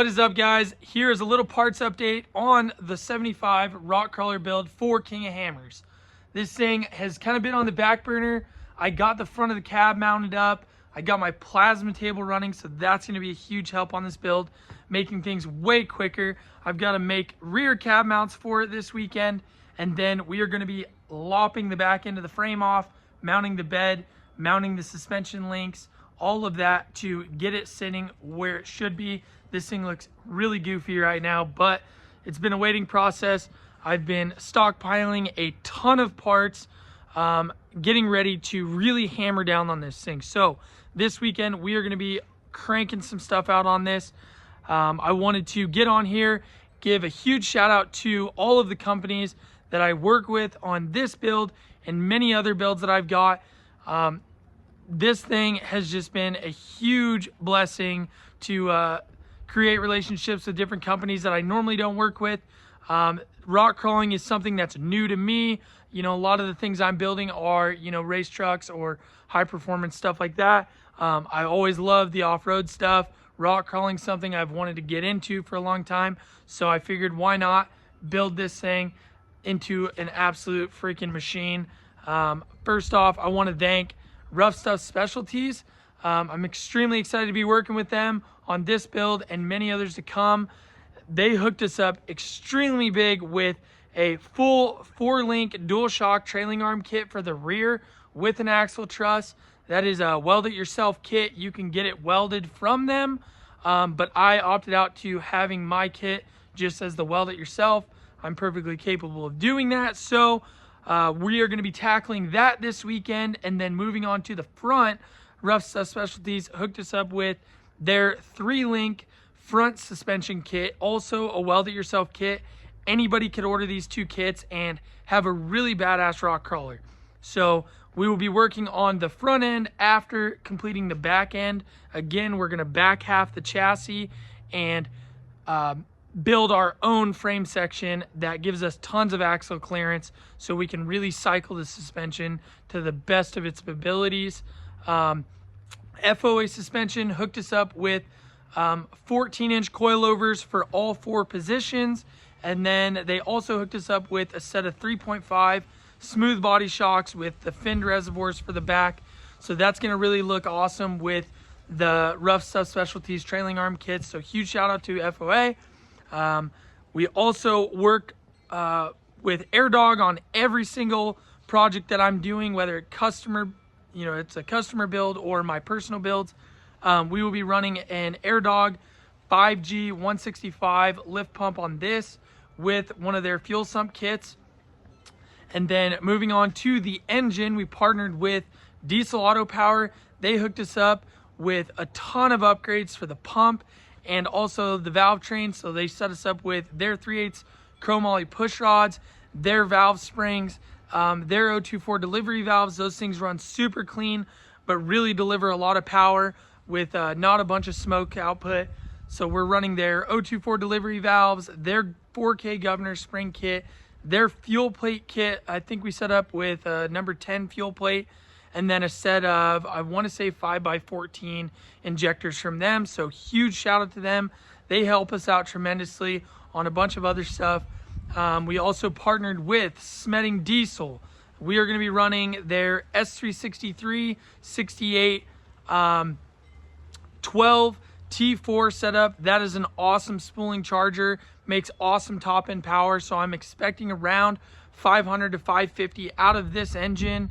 What is up, guys? Here is a little parts update on the 75 rock crawler build for King of Hammers. This thing has kind of been on the back burner. I got the front of the cab mounted up. I got my plasma table running, so that's going to be a huge help on this build, making things way quicker. I've got to make rear cab mounts for it this weekend, and then we are going to be lopping the back end of the frame off, mounting the bed, mounting the suspension links, all of that to get it sitting where it should be. This thing looks really goofy right now, but it's been a waiting process. I've been stockpiling a ton of parts, getting ready to really hammer down on this thing. So this weekend, we are going to be cranking some stuff out on this. I wanted to get on here, give a huge shout out to all of the companies that I work with on this build and many other builds that I've got. This thing has just been a huge blessing to create relationships with different companies that I normally don't work with. Rock crawling is something that's new to me. You know, a lot of the things I'm building are, you know, race trucks or high performance stuff like that. I always love the off-road stuff. Rock crawling is something I've wanted to get into for a long time. So I figured, why not build this thing into an absolute freaking machine. First off, I want to thank Rough Stuff Specialties. I'm extremely excited to be working with them on this build and many others to come. They hooked us up extremely big with a full 4-link dual shock trailing arm kit for the rear with an axle truss. That is a weld it yourself kit. You can get it welded from them, but I opted out to having my kit just as the weld it yourself. I'm perfectly capable of doing that. So we are going to be tackling that this weekend, and then moving on to the front. Rough Stuff Specialties hooked us up with their 3-link front suspension kit, also a weld it yourself kit. Anybody could order these 2 kits and have a really badass rock crawler. So we will be working on the front end after completing the back end. Again, we're going to back half the chassis and build our own frame section that gives us tons of axle clearance so we can really cycle the suspension to the best of its abilities. FOA suspension hooked us up with 14-inch coilovers for all 4 positions, and then they also hooked us up with a set of 3.5 smooth body shocks with the finned reservoirs for the back. So that's going to really look awesome with the Rough Stuff Specialties trailing arm kits. So huge shout out to FOA. We also work with AirDog on every single project that I'm doing, whether it's a customer build or my personal builds. We will be running an AirDog 5G 165 lift pump on this with one of their fuel sump kits. And then moving on to the engine, we partnered with Diesel Auto Power. They hooked us up with a ton of upgrades for the pump and also the valve train. So they set us up with their 3/8 chrome ollie push rods, their valve springs, their 024 delivery valves. Those things run super clean, but really deliver a lot of power with not a bunch of smoke output. So we're running their 024 delivery valves, their 4K governor spring kit, their fuel plate kit. I think we set up with a number 10 fuel plate, and then a set of, I want to say 5x14 injectors from them. So huge shout out to them. They help us out tremendously on a bunch of other stuff. We also partnered with Smeding Diesel. We are going to be running their S363 68 12 T4 setup. That is an awesome spooling charger, makes awesome top end power. So I'm expecting around 500 to 550 out of this engine.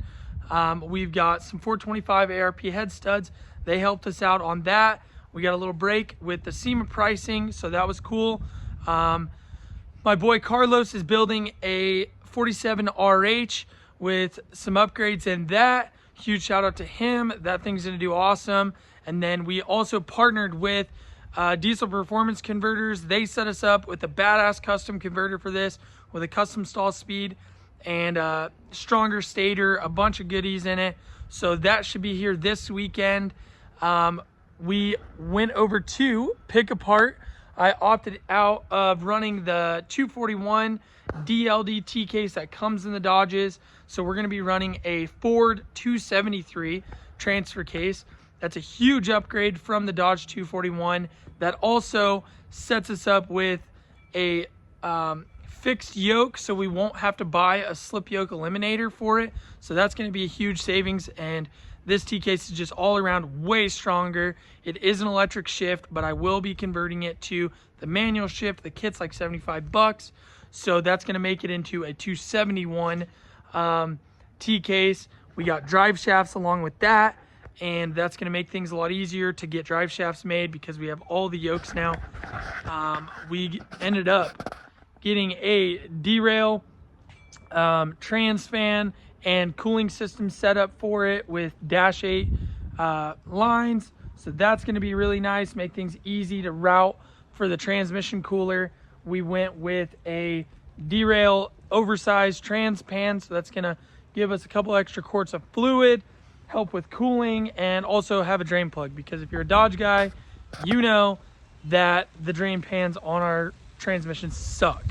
We've got some 425 ARP head studs. They helped us out on that. We got a little break with the SEMA pricing, so that was cool. My boy Carlos is building a 47 RH with some upgrades in that. Huge shout out to him. That thing's gonna do awesome. And then we also partnered with Diesel Performance Converters. They set us up with a badass custom converter for this with a custom stall speed and stronger stator, a bunch of goodies in it. So that should be here this weekend. We went over to pick apart. I opted out of running the 241 DLD T case that comes in the Dodges. So we're going to be running a Ford 273 transfer case. That's a huge upgrade from the Dodge 241. That also sets us up with a fixed yoke, so we won't have to buy a slip yoke eliminator for it. So that's going to be a huge savings, and this T-case is just all around way stronger. It is an electric shift, but I will be converting it to the manual shift. The kit's like 75 bucks, so that's going to make it into a 271 T-case. We got drive shafts along with that, and that's going to make things a lot easier to get drive shafts made because we have all the yokes now. We ended up getting a derail, trans fan, and cooling system set up for it with Dash 8 lines. So that's going to be really nice, make things easy to route for the transmission cooler. We went with a derail oversized trans pan, so that's going to give us a couple extra quarts of fluid, help with cooling, and also have a drain plug, because if you're a Dodge guy, you know that the drain pans on our transmissions suck.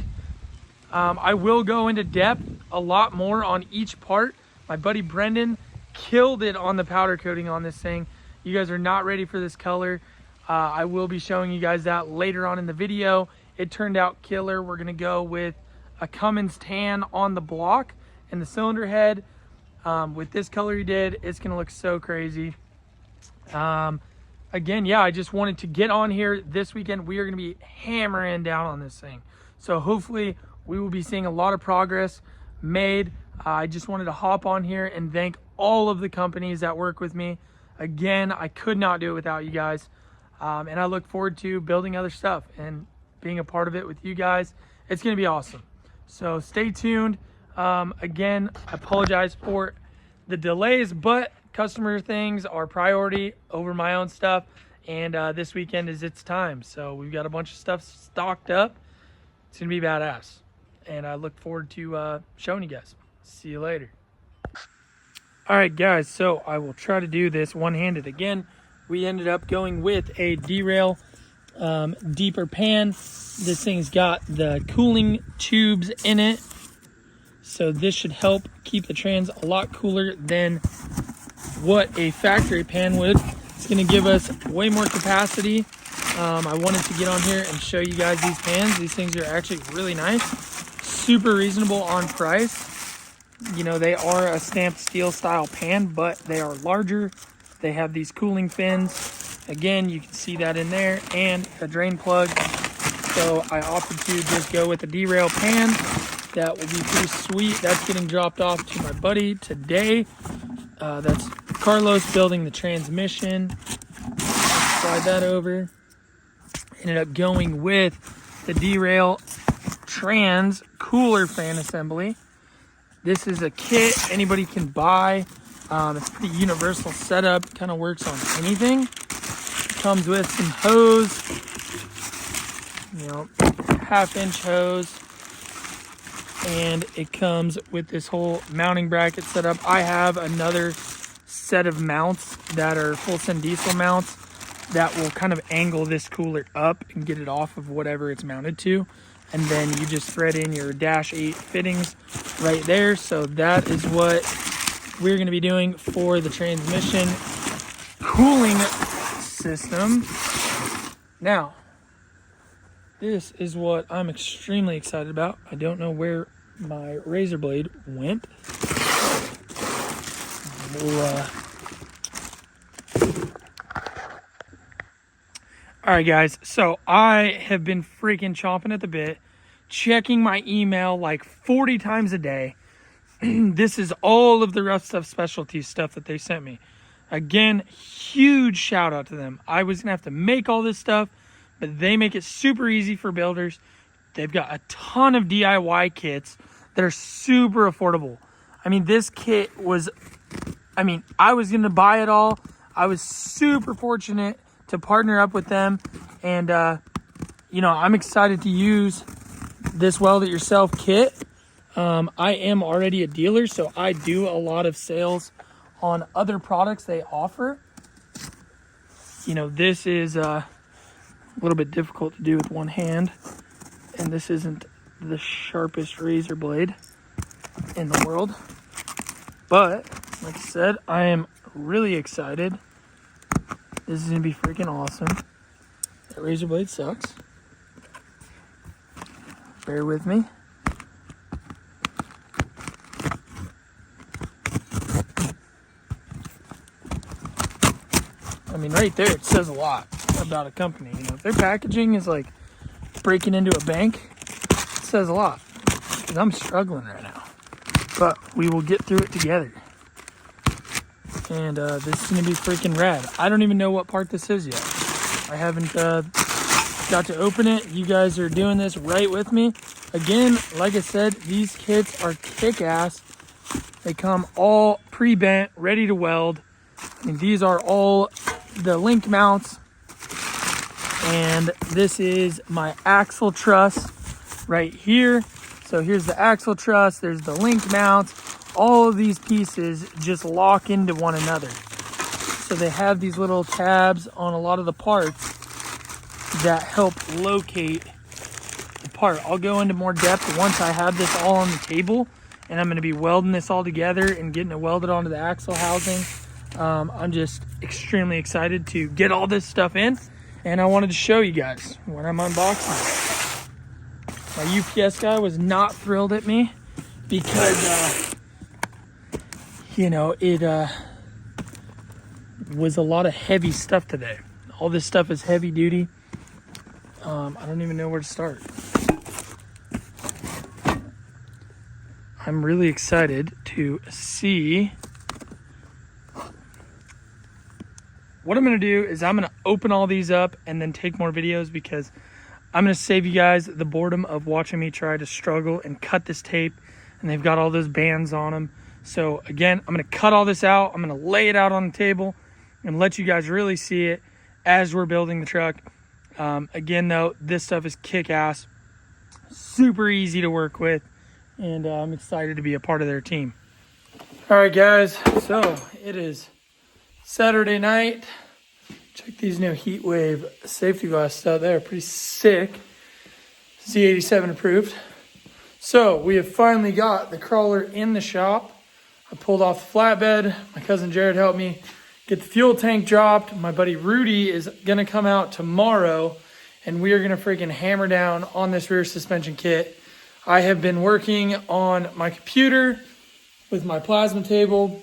I will go into depth a lot more on each part. My buddy Brendan killed it on the powder coating on this thing. You guys are not ready for this color. I will be showing you guys that later on in the video. It turned out killer. We're gonna go with a Cummins tan on the block and the cylinder head. With this color he did, it's gonna look so crazy. Again, yeah, I just wanted to get on here this weekend. We are gonna be hammering down on this thing. So hopefully we will be seeing a lot of progress made. I just wanted to hop on here and thank all of the companies that work with me. Again, I could not do it without you guys. And I look forward to building other stuff and being a part of it with you guys. It's gonna be awesome. So stay tuned. Again, I apologize for the delays, but customer things are priority over my own stuff. And this weekend is its time. So we've got a bunch of stuff stocked up. It's gonna be badass. And I look forward to showing you guys. See you later. All right, guys, so I will try to do this one-handed. Again, we ended up going with a derail deeper pan. This thing's got the cooling tubes in it, so this should help keep the trans a lot cooler than what a factory pan would. It's gonna give us way more capacity. I wanted to get on here and show you guys these pans. These things are actually really nice, super reasonable on price. You know, they are a stamped steel style pan, but they are larger. They have these cooling fins. Again, you can see that in there, and a drain plug. So I opted to just go with a derail pan. That will be pretty sweet. That's getting dropped off to my buddy today. That's Carlos building the transmission. Slide that over. Ended up going with the derail trans cooler fan assembly. This is a kit anybody can buy. It's a pretty universal setup. Kind of works on anything. It comes with some hose, you know, 1/2-inch hose, and it comes with this whole mounting bracket setup. I have another set of mounts that are full send diesel mounts that will kind of angle this cooler up and get it off of whatever it's mounted to. And then you just thread in your Dash 8 fittings right there. So that is what we're going to be doing for the transmission cooling system. Now, this is what I'm extremely excited about. I don't know where my razor blade went. All right, guys, so I have been freaking chomping at the bit, checking my email like 40 times a day. This is all of the Rough Stuff Specialty stuff that they sent me. Again, huge shout out to them. I was gonna have to make all this stuff, but they make it super easy for builders. They've got a ton of DIY kits that are super affordable. I mean, this kit was, I was gonna buy it all. I was super fortunate to partner up with them, and you know, I'm excited to use this Weld It Yourself kit. I am already a dealer, so I do a lot of sales on other products they offer. You know, this is a little bit difficult to do with one hand, and this isn't the sharpest razor blade in the world, but like I said, I am really excited This is gonna be freaking awesome. That razor blade sucks. Bear with me. I mean, right there, it says a lot about a company. You know, if their packaging is like breaking into a bank, it says a lot. Because I'm struggling right now. But we will get through it together. And this is going to be freaking rad. I don't even know what part this is yet. I haven't got to open it. You guys are doing this right with me. Again, like I said, these kits are kick-ass. They come all pre-bent, ready to weld. I mean, these are all the link mounts. And this is my axle truss right here. So here's the axle truss. There's the link mounts. All of these pieces just lock into one another. So they have these little tabs on a lot of the parts that help locate the part. I'll go into more depth once I have this all on the table, and I'm going to be welding this all together and getting it welded onto the axle housing. I'm just extremely excited to get all this stuff in, and I wanted to show you guys when I'm unboxing it. My UPS guy was not thrilled at me because you know, it was a lot of heavy stuff today. All this stuff is heavy duty. I don't even know where to start. I'm really excited to see. What I'm going to do is I'm going to open all these up and then take more videos, because I'm going to save you guys the boredom of watching me try to struggle and cut this tape. And they've got all those bands on them. So again, I'm going to cut all this out. I'm going to lay it out on the table and let you guys really see it as we're building the truck. Again, though, this stuff is kick-ass, super easy to work with, and I'm excited to be a part of their team. All right, guys, so it is Saturday night. Check these new Heat Wave safety glasses out there. Pretty sick. Z87 approved. So we have finally got the crawler in the shop. I pulled off the flatbed. My cousin Jared helped me get the fuel tank dropped. My buddy Rudy is gonna come out tomorrow, and we are gonna freaking hammer down on this rear suspension kit. I have been working on my computer with my plasma table.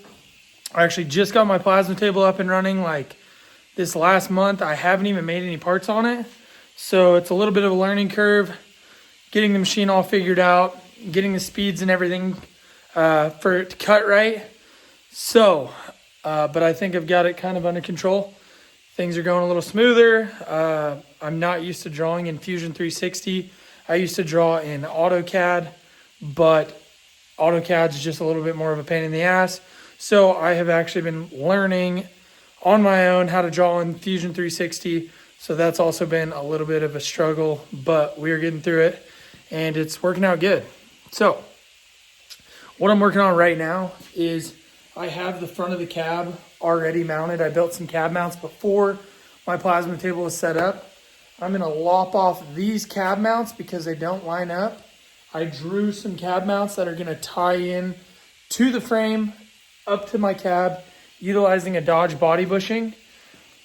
I actually just got my plasma table up and running like this last month. I haven't even made any parts on it. So it's a little bit of a learning curve, getting the machine all figured out, getting the speeds and everything for it to cut right. So, but I think I've got it kind of under control. Things are going a little smoother. I'm not used to drawing in Fusion 360. I used to draw in AutoCAD, but AutoCAD's just a little bit more of a pain in the ass. So I have actually been learning on my own how to draw in Fusion 360. So that's also been a little bit of a struggle, but we are getting through it and it's working out good. So what I'm working on right now is I have the front of the cab already mounted. I built some cab mounts before my plasma table was set up. I'm gonna lop off these cab mounts because they don't line up. I drew some cab mounts that are gonna tie in to the frame up to my cab utilizing a Dodge body bushing.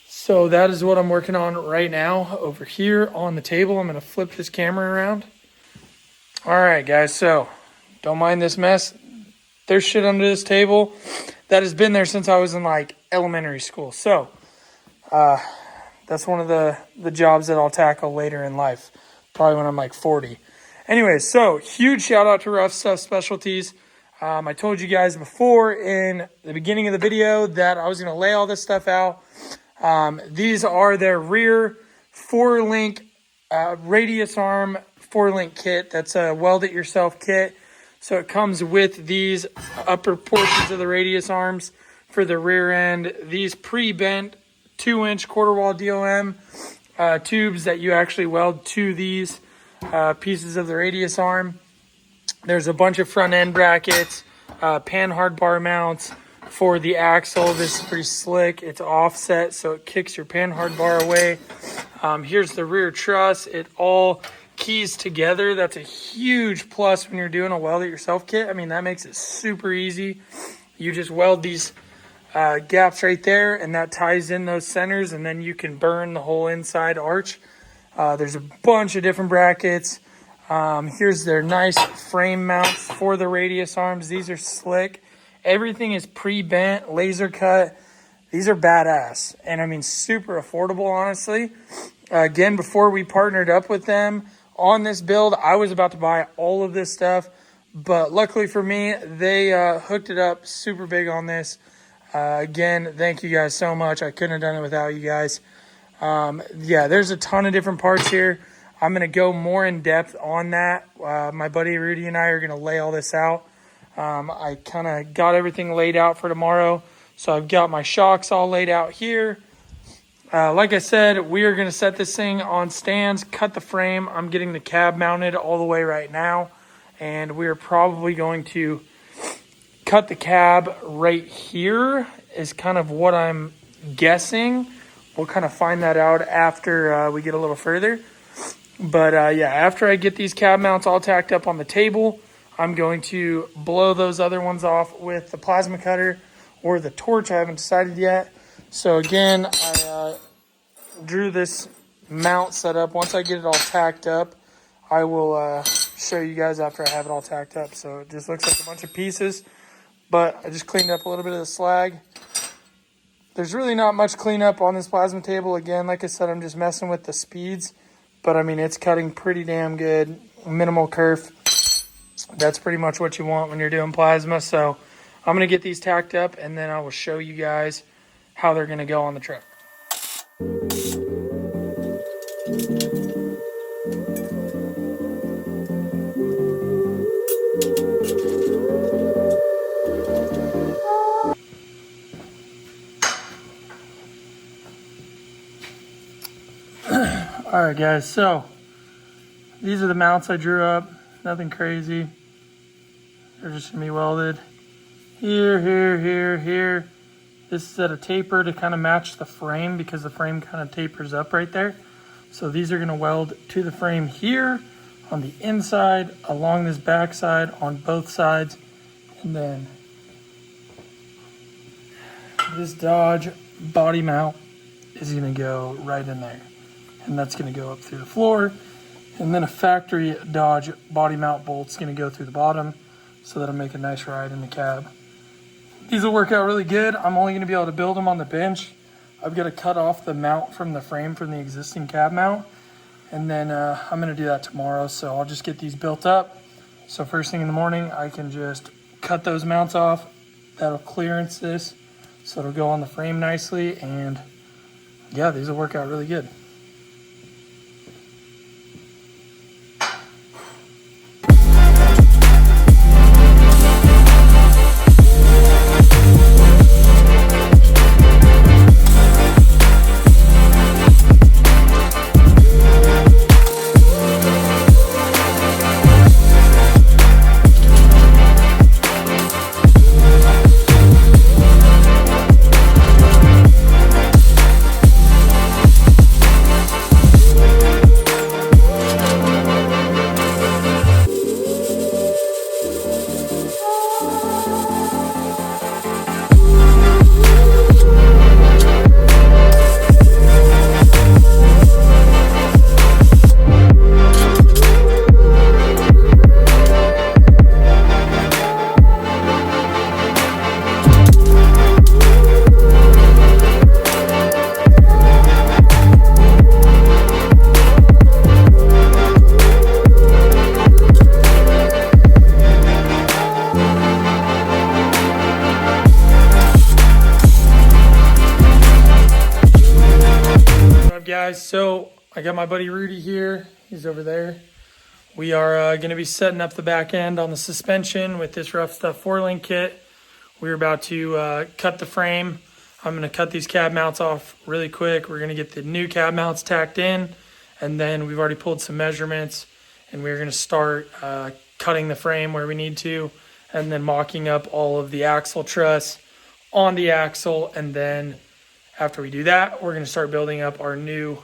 So that is what I'm working on right now over here on the table. I'm gonna flip this camera around. All right, guys, so don't mind this mess. There's shit under this table that has been there since I was in like elementary school. So that's one of the jobs that I'll tackle later in life, probably when I'm like 40. Anyways, so huge shout out to Rough Stuff Specialties. I told you guys before in the beginning of the video that I was going to lay all this stuff out. These are their rear 4-link radius arm 4-link kit. That's a weld it yourself kit. So it comes with these upper portions of the radius arms for the rear end. These pre-bent 2-inch quarter wall DOM tubes that you actually weld to these pieces of the radius arm. There's a bunch of front end brackets, pan hard bar mounts for the axle. This is pretty slick. It's offset, so it kicks your pan hard bar away. Here's the rear truss. It all keys together. That's a huge plus when you're doing a weld it yourself kit. I mean, that makes it super easy. You just weld these gaps right there, and that ties in those centers, and then you can burn the whole inside arch. There's a bunch of different brackets. Here's their nice frame mounts for the radius arms. These are slick. Everything is pre-bent, laser cut. These are badass, and I mean super affordable, honestly. Again, before we partnered up with them on this build, I was about to buy all of this stuff, but luckily for me, they hooked it up super big on this. Again, thank you guys so much. I couldn't have done it without you guys. Yeah, there's a ton of different parts here. I'm going to go more in depth on that. My buddy Rudy and I are going to lay all this out. I kind of got everything laid out for tomorrow. So I've got my shocks all laid out here. Like I said, we are going to set this thing on stands, cut the frame. I'm getting the cab mounted all the way right now. And we are probably going to cut the cab right here is kind of what I'm guessing. We'll kind of find that out after we get a little further. But yeah, after I get these cab mounts all tacked up on the table, I'm going to blow those other ones off with the plasma cutter or the torch. I haven't decided yet. So again, I drew this mount set up. Once I get it all tacked up, I will show you guys after I have it all tacked up. So it just looks like a bunch of pieces, but I just cleaned up a little bit of the slag. There's really not much cleanup on this plasma table. Again, like I said, I'm just messing with the speeds, but I mean, it's cutting pretty damn good. Minimal kerf. That's pretty much what you want when you're doing plasma. So I'm going to get these tacked up, and then I will show you guys how they're going to go on the truck. All right, guys, so these are the mounts I drew up. Nothing crazy. They're just gonna be welded here, here, here, here. This is at a taper to kind of match the frame because the frame kind of tapers up right there. So these are gonna weld to the frame here on the inside, along this back side, on both sides. And then this Dodge body mount is gonna go right in there. And that's gonna go up through the floor. And then a factory Dodge body mount bolt's gonna go through the bottom, so that'll make a nice ride in the cab. These will work out really good. I'm only gonna be able to build them on the bench. I've got to cut off the mount from the frame from the existing cab mount. And then I'm gonna do that tomorrow. So I'll just get these built up. So first thing in the morning, I can just cut those mounts off. That'll clearance this, so it'll go on the frame nicely. And yeah, these will work out really good. Guys, so I got my buddy Rudy here. He's over there. We are going to be setting up the back end on the suspension with this Rough Stuff 4-link kit. We're about to cut the frame. I'm going to cut these cab mounts off really quick. We're going to get the new cab mounts tacked in, and then we've already pulled some measurements, and we're going to start cutting the frame where we need to, and then mocking up all of the axle truss on the axle. And then after we do that, we're going to start building up our new,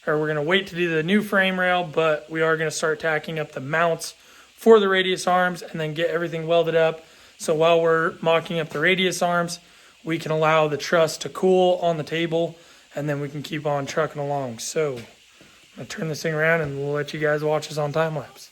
or we're going to wait to do the new frame rail, but we are going to start tacking up the mounts for the radius arms and then get everything welded up. So while we're mocking up the radius arms, we can allow the truss to cool on the table, and then we can keep on trucking along. So I'm gonna turn this thing around and we'll let you guys watch this on time lapse.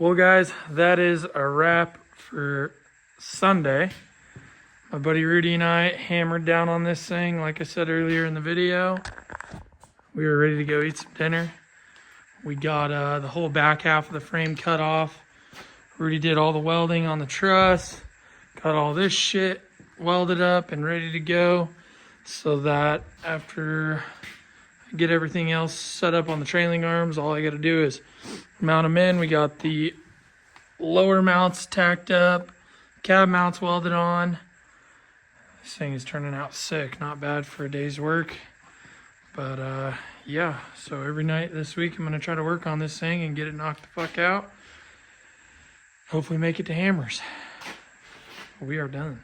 Well, guys, that is a wrap for Sunday. My buddy Rudy and I hammered down on this thing. Like I said earlier in the video, we were ready to go eat some dinner. We got the whole back half of the frame cut off. Rudy did all the welding on the truss, got all this shit welded up and ready to go. so that after I get everything else set up on the trailing arms, all I got to do is mount them in. We got the lower mounts tacked up, cab mounts welded on. This thing is turning out sick. Not bad for a day's work. But yeah, so every night this week I'm going to try to work on this thing and get it knocked the fuck out. Hopefully make it to hammers. We are done.